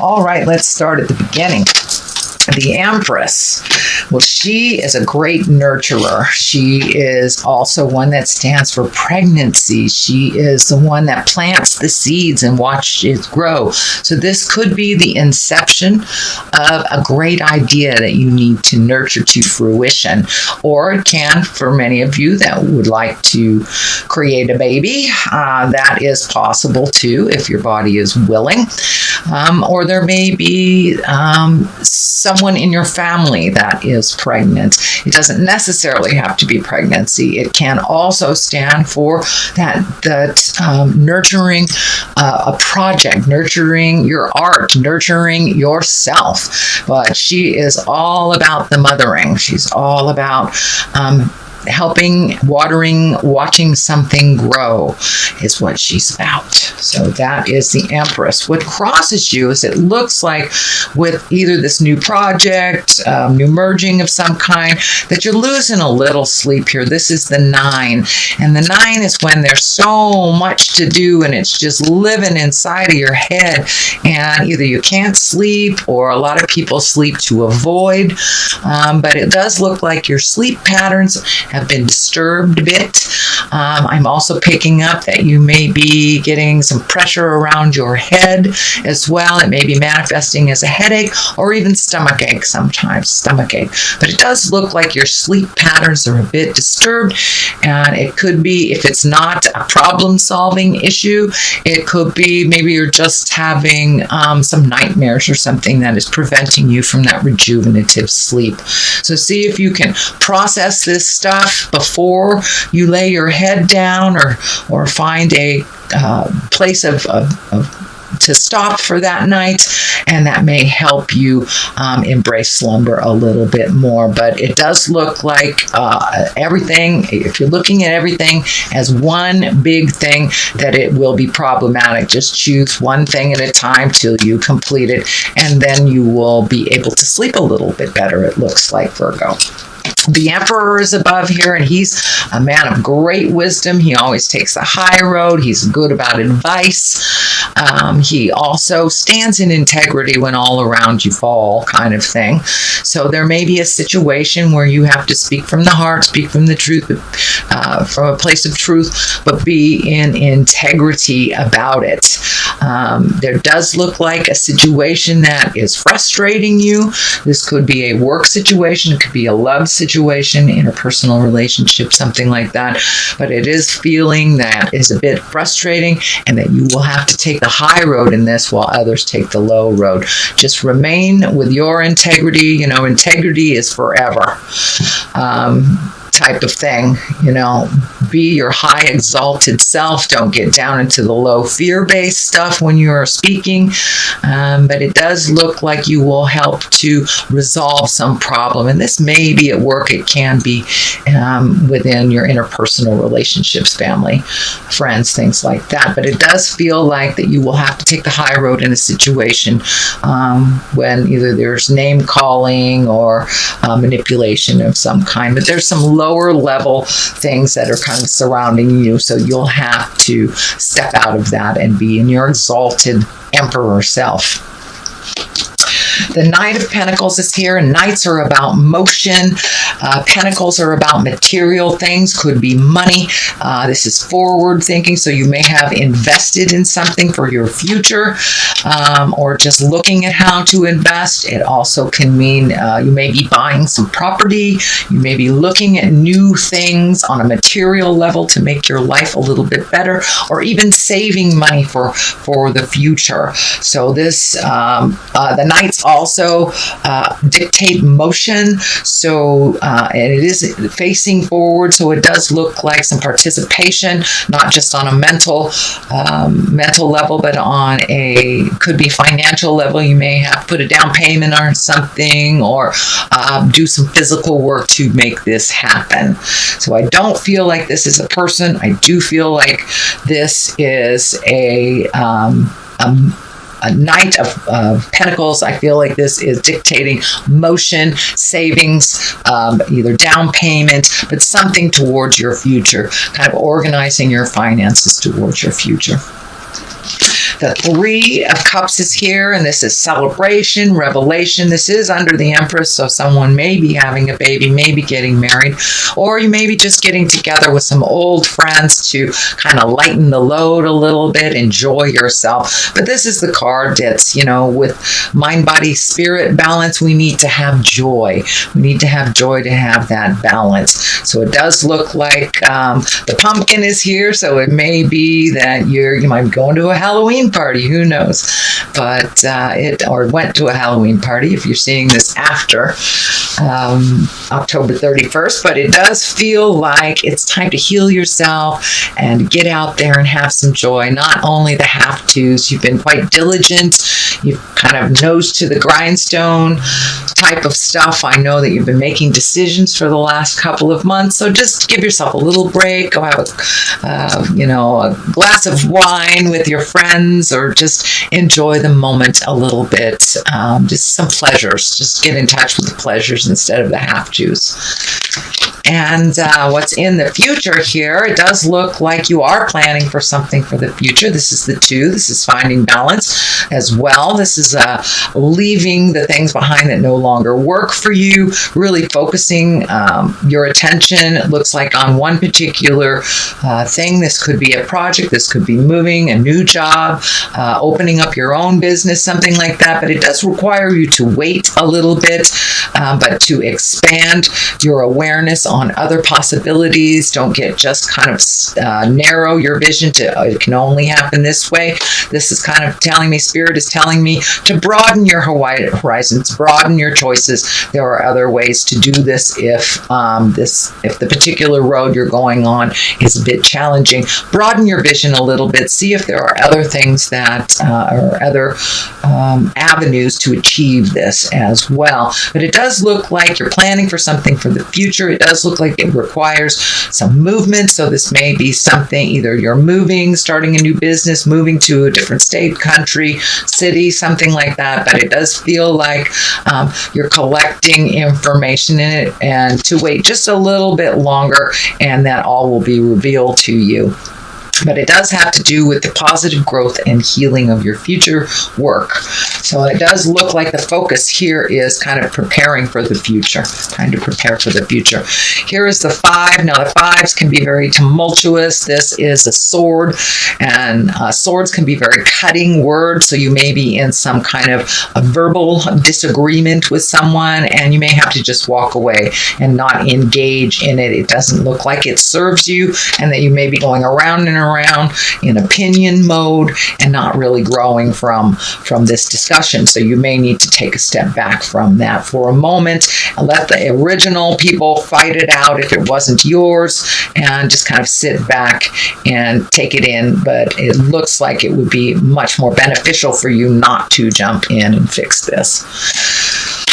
All right, let's start at the beginning. The Empress. Well, she is a great nurturer. She is also one that stands for pregnancy. She is the one that plants the seeds and watches it grow. So this could be the inception of a great idea that you need to nurture to fruition. Or it can, for many of you that would like to create a baby, that is possible too if your body is willing. Or there may be someone in your family that is pregnant. It doesn't necessarily have to be pregnancy. It can also stand for that nurturing a project, nurturing your art, nurturing yourself. But she is all about the mothering. She's all about helping, watering, watching something grow is what she's about. So that is the Empress. What crosses you is it looks like with either this new project, new merging of some kind, that you're losing a little sleep here. This is the 9. And the 9 is when there's so much to do and it's just living inside of your head. And either you can't sleep or a lot of people sleep to avoid. But it does look like your sleep patterns have been disturbed a bit. I'm also picking up that you may be getting some pressure around your head as well. It may be manifesting as a headache or even stomach ache sometimes, stomach ache. But it does look like your sleep patterns are a bit disturbed, and it could be, if it's not a problem-solving issue, it could be maybe you're just having some nightmares or something that is preventing you from that rejuvenative sleep. So see if you can process this stuff before you lay your head down, or find a place to stop for that night, and that may help you embrace slumber a little bit more. But it does look like everything, if you're looking at everything as one big thing, that it will be problematic. Just choose one thing at a time till you complete it, and then you will be able to sleep a little bit better, it looks like, Virgo. The Emperor is above here, and he's a man of great wisdom. He always takes the high road. He's good about advice. He also stands in integrity when all around you fall, kind of thing. So there may be a situation where you have to speak from the heart, speak from the truth, from a place of truth, but be in integrity about it. There does look like a situation that is frustrating you. This could be a work situation. It could be a love situation, interpersonal relationship, something like that. But it is feeling that is a bit frustrating, and that you will have to take the high road in this while others take the low road. Just remain with your integrity. You know, integrity is forever. Type of thing, you know, be your high exalted self. Don't get down into the low fear-based stuff when you're speaking. But it does look like you will help to resolve some problem. And this may be at work. It can be within your interpersonal relationships, family, friends, things like that. But it does feel like that you will have to take the high road in a situation when either there's name calling or manipulation of some kind. But there's some lower level things that are kind of surrounding you, so you'll have to step out of that and be in your exalted Emperor self. The Knight of Pentacles is here, and Knights are about motion. Pentacles are about material things, could be money. This is forward thinking, so you may have invested in something for your future, or just looking at how to invest. It also can mean you may be buying some property. You may be looking at new things on a material level to make your life a little bit better, or even saving money for the future. So this, the Knights also dictate motion, so and it is facing forward, so it does look like some participation, not just on a mental level, but on a, could be financial level. You may have to put a down payment on something, or do some physical work to make this happen. So I don't feel like this is a person. I do feel like this is a Knight of Pentacles. I feel like this is dictating motion, savings, either down payment, but something towards your future, kind of organizing your finances towards your future. The Three of Cups is here, and this is celebration, revelation. This is under the Empress, so someone may be having a baby, maybe getting married, or you may be just getting together with some old friends to kind of lighten the load a little bit, enjoy yourself. But this is the card that's, you know, with mind, body, spirit balance, we need to have joy. We need to have joy to have that balance. So it does look like the pumpkin is here, so it may be that you might be going to a Halloween party, who knows? But or went to a Halloween party if you're seeing this after October 31st. But it does feel like it's time to heal yourself and get out there and have some joy. Not only the have-tos, you've been quite diligent, you've kind of nose to the grindstone type of stuff. I know that you've been making decisions for the last couple of months, so just give yourself a little break. Go have a glass of wine with your friends, or just enjoy the moment a little bit. Just some pleasures. Just get in touch with the pleasures instead of the have-tos. And what's in the future here, it does look like you are planning for something for the future. This is the Two. This is finding balance as well. This is leaving the things behind that no longer work for you, really focusing your attention, it looks like, on one particular thing. This could be a project. This could be moving, a new job, opening up your own business, something like that. But it does require you to wait a little bit, but to expand your awareness on other possibilities. Don't get just kind of narrow your vision to it can only happen this way. This is kind of telling me, Spirit is telling me to broaden your horizons, broaden your choices. There are other ways to do this if the particular road you're going on is a bit challenging. Broaden your vision a little bit. See if there are other things that are other avenues to achieve this as well. But it does look like you're planning for something for the future. It does look like it requires some movement. So this may be something, either you're moving, starting a new business, moving to a different state, country, city, something like that. But it does feel like you're collecting information in it, and to wait just a little bit longer, and that all will be revealed to you. But it does have to do with the positive growth and healing of your future work. So it does look like the focus here is kind of preparing for the future, trying to prepare for the future. Here is the Five. Now, the fives can be very tumultuous. This is a sword, and swords can be very cutting words. So you may be in some kind of a verbal disagreement with someone, and you may have to just walk away and not engage in it. It doesn't look like it serves you, and that you may be going around and around in opinion mode and not really growing from this discussion. So you may need to take a step back from that for a moment and let the original people fight it out if it wasn't yours, and just kind of sit back and take it in. But it looks like it would be much more beneficial for you not to jump in and fix this.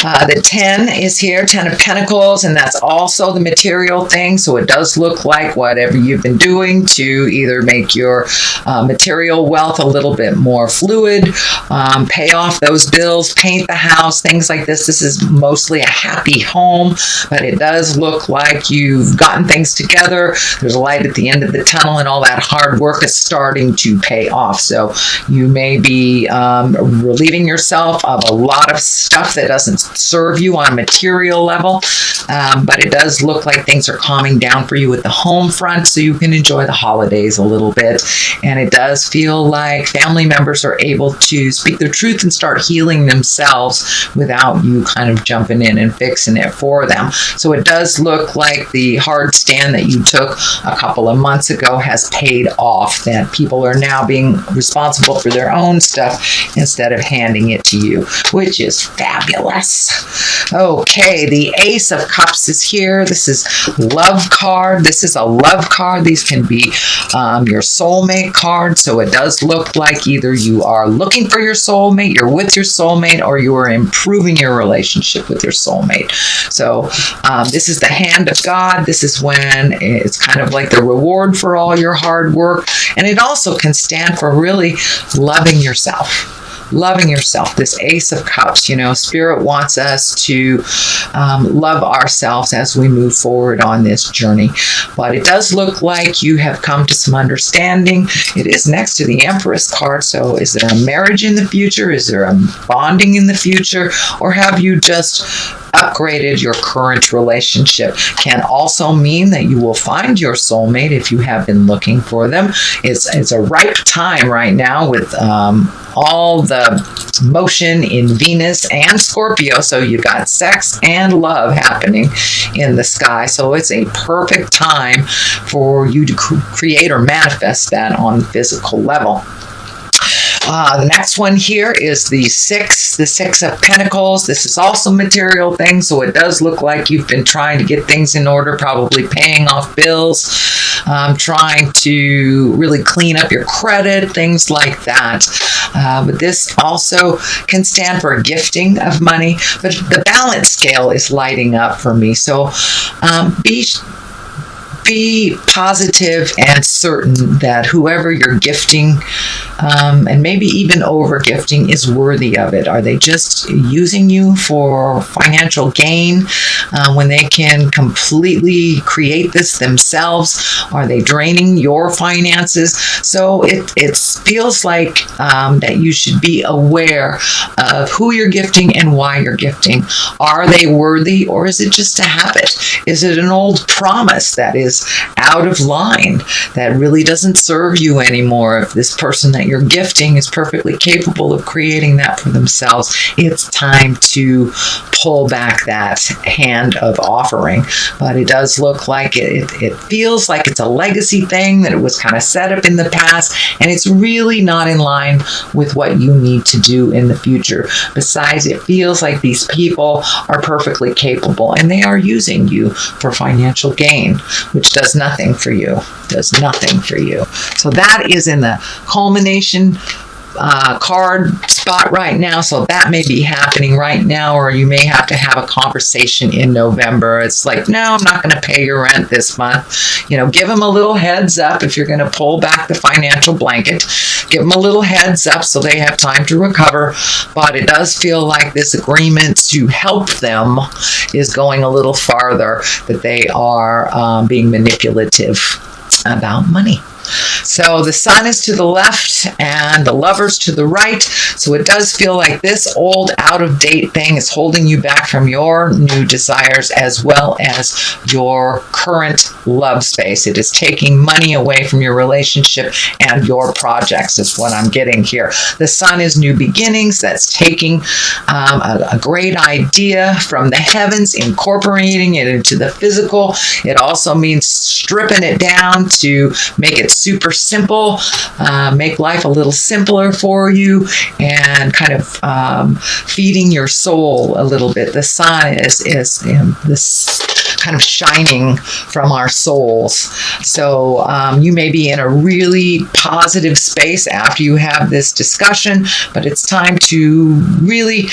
The 10 is here, 10 of Pentacles, and that's also the material thing. So it does look like whatever you've been doing to either make your material wealth a little bit more fluid, pay off those bills, paint the house, things like this. This is mostly a happy home, but it does look like you've gotten things together. There's a light at the end of the tunnel, and all that hard work is starting to pay off. So you may be relieving yourself of a lot of stuff that doesn't serve you on a material level, but it does look like things are calming down for you with the home front, so you can enjoy the holidays a little bit. And it does feel like family members are able to speak their truth and start healing themselves without you kind of jumping in and fixing it for them. So it does look like the hard stand that you took a couple of months ago has paid off, that people are now being responsible for their own stuff instead of handing it to you, which is fabulous. Okay, the Ace of Cups is here. This is love card. This is a love card. These can be your soulmate card. So it does look like either you are looking for your soulmate, you're with your soulmate, or you are improving your relationship with your soulmate. So this is the hand of God. This is when it's kind of like the reward for all your hard work. And it also can stand for really loving yourself. loving yourself. This Ace of Cups, you know, Spirit wants us to love ourselves as we move forward on this journey. But it does look like you have come to some understanding. It is next to the Empress card. So is there a marriage in the future? Is there a bonding in the future? Or have you just upgraded your current relationship? Can also mean that you will find your soulmate if you have been looking for them. It's a ripe time right now with all the motion in Venus and Scorpio. So you've got sex and love happening in the sky. So it's a perfect time for you to create or manifest that on the physical level. The next one here is the Six of Pentacles. This is also material things, so it does look like you've been trying to get things in order, probably paying off bills, trying to really clean up your credit, things like that. But this also can stand for gifting of money, but the balance scale is lighting up for me. So be positive and certain that whoever you're gifting, and maybe even over gifting, is worthy of it. Are they just using you for financial gain when they can completely create this themselves? Are they draining your finances? So it feels like that you should be aware of who you're gifting and why you're gifting. Are they worthy, or is it just a habit? Is it an old promise that is out of line, that really doesn't serve you anymore? If this person that you're gifting is perfectly capable of creating that for themselves, it's time to pull back that hand of offering. But it does look like it feels like it's a legacy thing, that it was kind of set up in the past, and it's really not in line with what you need to do in the future. Besides, it feels like these people are perfectly capable and they are using you for financial gain, which does nothing for you. Does nothing for you. So that is in the culmination card spot right now. So that may be happening right now, or you may have to have a conversation in November. It's like, no, I'm not going to pay your rent this month. You know, give them a little heads up if you're going to pull back the financial blanket. Give them a little heads up so they have time to recover. But it does feel like this agreement to help them is going a little farther, that they are being manipulative about money. So the Sun is to the left and the Lovers to the right. So it does feel like this old out-of-date thing is holding you back from your new desires as well as your current love space. It is taking money away from your relationship and your projects is what I'm getting here. The Sun is new beginnings. That's taking a great idea from the heavens, incorporating it into the physical. It also means stripping it down to make it super simple, make life a little simpler for you, and kind of feeding your soul a little bit. The Sun is this kind of shining from our souls. So you may be in a really positive space after you have this discussion, but it's time to really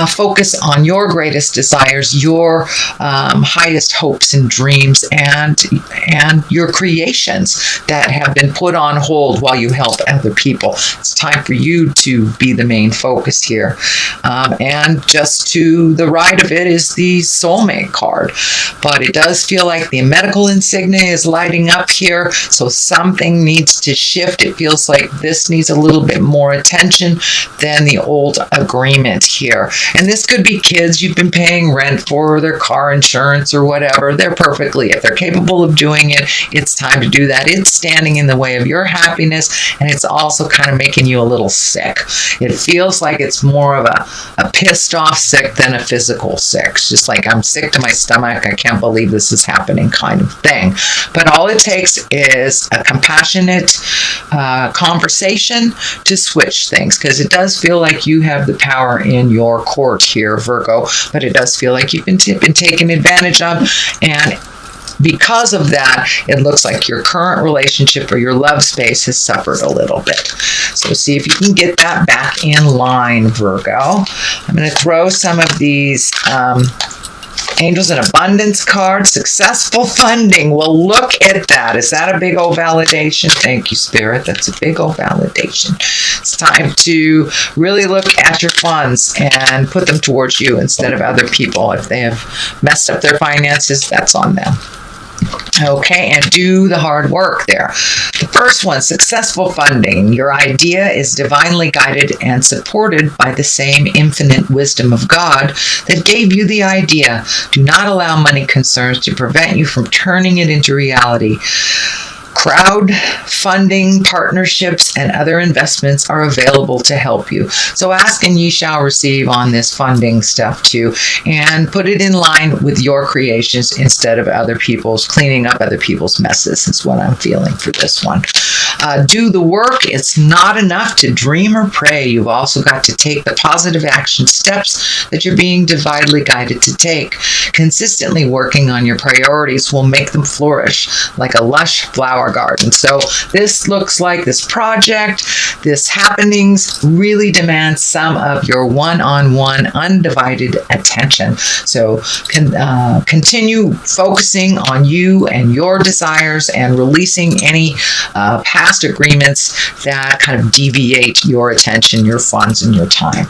focus on your greatest desires, your highest hopes and dreams, and your creations that have been put on hold while you help other people. It's time for you to be the main focus here. And just to the right of it is the soulmate card. But it does feel like the medical insignia is lighting up here. So something needs to shift. It feels like this needs a little bit more attention than the old agreement here. And this could be kids you've been paying rent for, their car insurance or whatever. They're perfectly, if they're capable of doing it, it's time to do that. It's standing in the way of your happiness, and it's also kind of making you a little sick. It feels like it's more of a pissed off sick than a physical sick. It's just like, I'm sick to my stomach, I can't believe this is happening kind of thing. But all it takes is a compassionate conversation to switch things, because it does feel like you have the power in your court here, Virgo, but it does feel like you've been taken advantage of, and because of that, it looks like your current relationship or your love space has suffered a little bit. So see if you can get that back in line, Virgo. I'm going to throw some of these Angels and Abundance card, successful funding. Well, look at that. Is that a big old validation? Thank you, Spirit. That's a big old validation. It's time to really look at your funds and put them towards you instead of other people. If they have messed up their finances, that's on them. Okay, and do the hard work there. The first one, successful funding. Your idea is divinely guided and supported by the same infinite wisdom of God that gave you the idea. Do not allow money concerns to prevent you from turning it into reality. Crowdfunding, partnerships, and other investments are available to help you. So ask and ye shall receive on this funding stuff too. And put it in line with your creations instead of other people's, cleaning up other people's messes is what I'm feeling for this one. Do the work. It's not enough to dream or pray. You've also got to take the positive action steps that you're being divinely guided to take. Consistently working on your priorities will make them flourish like a lush flower garden. So this looks like this project, this happenings really demands some of your one-on-one undivided attention. So continue focusing on you and your desires and releasing any past agreements that kind of deviate your attention, your funds, and your time.